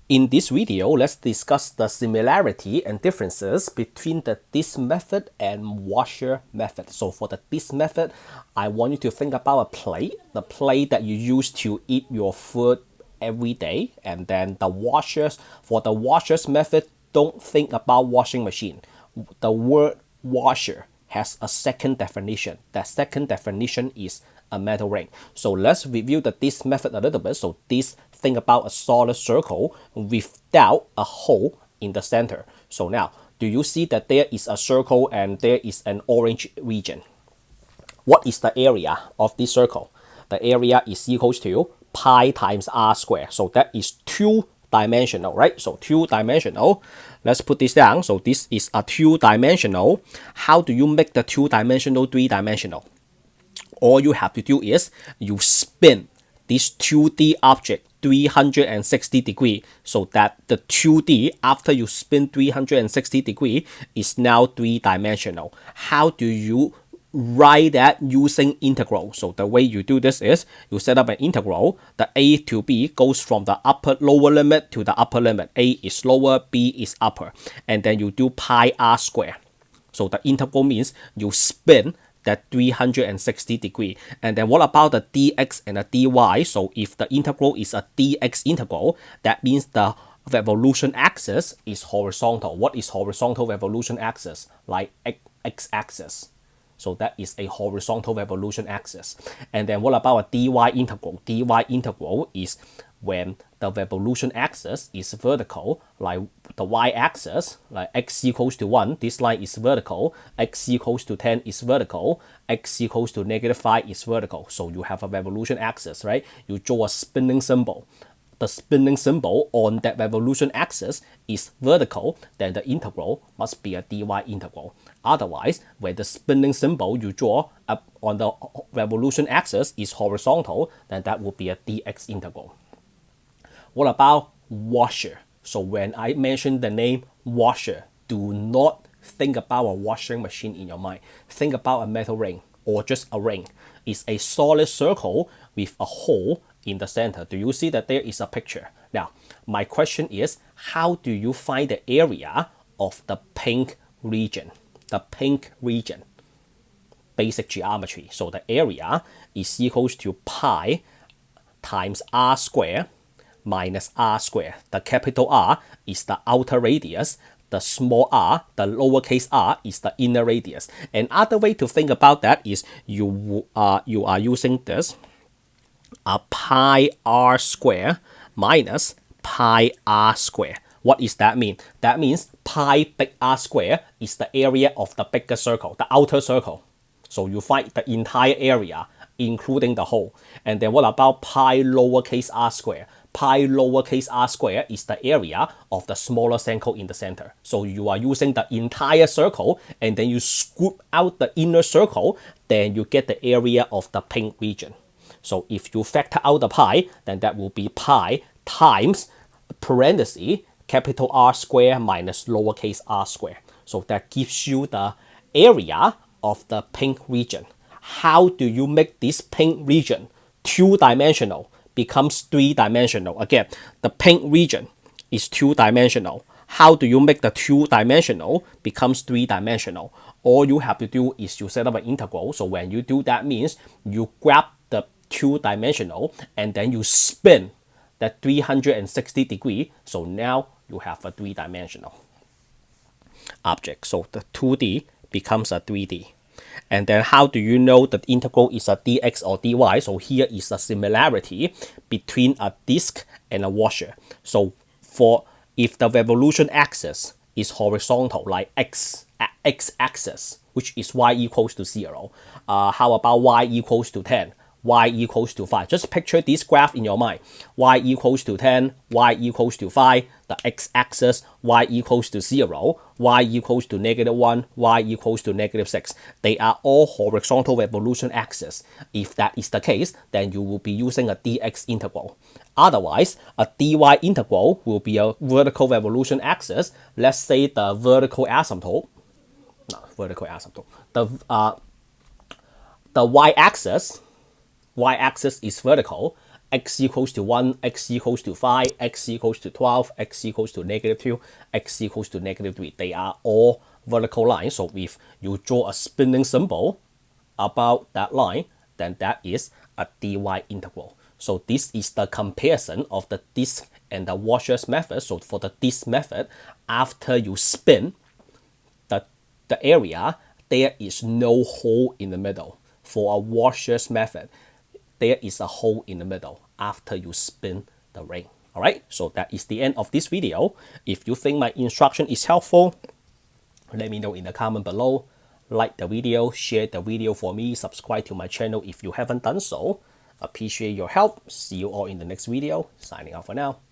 In this video, let's discuss the similarity and differences between the disk method and washer method. So for the disk method, I want you to think about a plate, the plate that you use to eat your food every day. And then the washers, for the washers method, don't think about washing machine. The word washer has a second definition. That second definition is a metal ring. So let's review the disk method a little bit. So this, think about a solid circle without a hole in the center. So now, do you see that there is a circle and there is an orange region? What is the area of this circle? The area is equals to pi times r squared. So that is two-dimensional, right? So two-dimensional. Let's put this down. So this is a two-dimensional. How do you make the two-dimensional three-dimensional? All you have to do is you spin this 2D object 360 degree, so that the 2D after you spin 360 degree is now three-dimensional. How do you write that using integral? So the way you do this is you set up an integral. The a to b goes from the lower limit to the upper limit. A is lower, b is upper, and then you do pi r square. So the integral means you spin that 360 degree. And then what about the dx and the dy? So if the integral is a dx integral, that means the revolution axis is horizontal. What is horizontal revolution axis? Like x-axis. So that is a horizontal revolution axis. And then what about a dy integral? dy integral is when the revolution axis is vertical, like the y-axis, like x equals to 1, this line is vertical, x equals to 10 is vertical, x equals to -5 is vertical. So you have a revolution axis, right? You draw a spinning symbol. The spinning symbol on that revolution axis is vertical, then the integral must be a dy integral. Otherwise, when the spinning symbol you draw up on the revolution axis is horizontal, then that would be a dx integral. What about washer? So when I mention the name washer, do not think about a washing machine in your mind. Think about a metal ring or just a ring. It's a solid circle with a hole in the center. Do you see that there is a picture? Now, my question is, how do you find the area of the pink region? The pink region. Basic geometry. So the area is equals to pi times r squared minus r squared. The capital R is the outer radius. The small r, the lowercase r, is the inner radius. Another way to think about that is you are using this pi r squared minus pi r squared. What does that mean? That means pi big R squared is the area of the bigger circle, the outer circle. So you find the entire area, including the hole. And then what about pi lowercase r squared? Pi lowercase r squared is the area of the smaller circle in the center. So you are using the entire circle, and then you scoop out the inner circle, then you get the area of the pink region. So if you factor out the pi, then that will be pi times parenthesis capital R squared minus lowercase r squared. So that gives you the area of the pink region. How do you make this pink region two-dimensional becomes three-dimensional? Again, the pink region is two-dimensional. How do you make the two-dimensional becomes three-dimensional? All you have to do is you set up an integral. So when you do that means you grab the two-dimensional and then you spin that 360 degree. So now you have a three-dimensional object. So the 2D becomes a 3D. And then how do you know that integral is a dx or dy? So here is a similarity between a disk and a washer. So for if the revolution axis is horizontal, like x-axis, which is y equals to 0, how about y equals to 10? Y equals to 5. Just picture this graph in your mind. Y equals to 10, y equals to 5, the x-axis, y equals to 0, y equals to -1, y equals to -6. They are all horizontal revolution axis. If that is the case, then you will be using a dx integral. Otherwise, a dy integral will be a vertical revolution axis. Let's say the vertical asymptote, the y-axis is vertical x equals to 1, x equals to 5, x equals to 12, x equals to -2, x equals to -3. They are all vertical lines. So if you draw a spinning symbol about that line, then that is a dy integral. So this is the comparison of the disk and the washers method. So for the disk method, after you spin the area, there is no hole in the middle. For a washers method, there is a hole in the middle after you spin the ring. All right, so that is the end of this video. If you think my instruction is helpful, let me know in the comment below. Like the video, share the video for me, subscribe to my channel if you haven't done so. Appreciate your help. See you all in the next video. Signing off for now.